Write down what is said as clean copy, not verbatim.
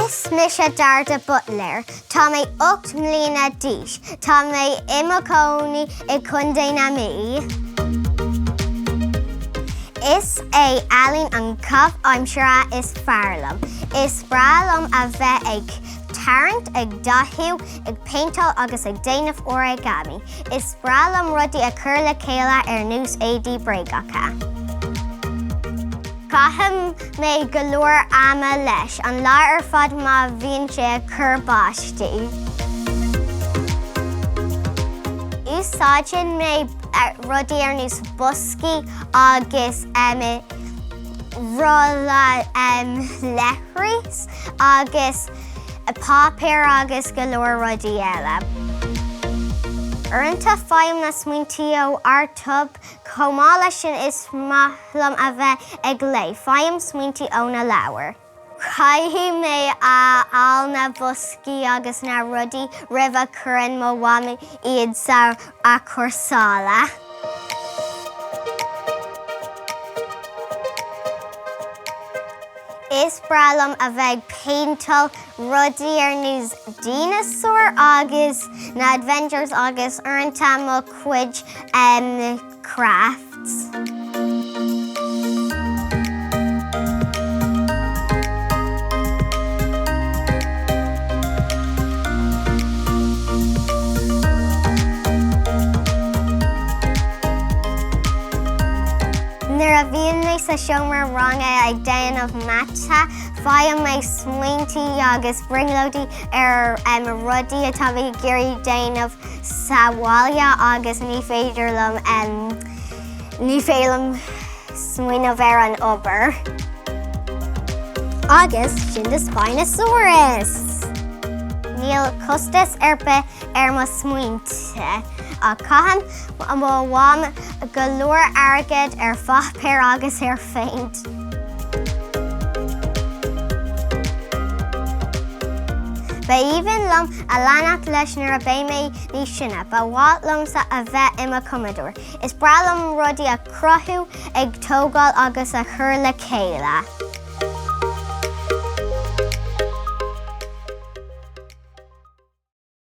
Is Mí Dara de Buitléir, tá mé 8 mbliana d'aois, tá mé imacónaí I Contae na Mí. Is éaláín an cobh aimsire is fearlam. Is breá a bheith ag tarrant, ag dhaoine, ag paintal agus ag déanamh origami. Is breá rudaí a chur le chéile nús éadaí breácha. Caithim mé go leor ama leis, an lá fad má bhíonn sé chur báistí. Úsáideann mé rudaí nús boscaí agus rolla leithreas agus páipéir agus go leor rudaí eile. Uaireanta faoim na smaointí ó artub, comála sin is maithlam a bheith ag léi, faoim smaointí ó na leabhar. Caithfidh mé all na boscaí agus na rudaí roimh a cuireann mo bhaim iad sa a chursála. Is breá a bheith paintal rudaí nús dinosaur agus na adventures agus uaireanta mo cuid crafts. Nuair a bhíonn mé sa seomra ranga ag déanamh matcha, faigheann mé smaointí agus bringlódaí rudaí atá bhí géirí déanamh sa bhaile agus ní féidirlam smaoineamh an obair. Agus sin de Spinosaurus. Níl costas be mo smaointe. A caitheann mo bhaim go leor airgid faipéir agus féint. Ba even lom a leanach leis nuair a bheith mé níos sinne, ba bhaid lomsa a bheith ima cumadúir. Is breá rudaí a cruthú ag tógáil agus a chur le chéile.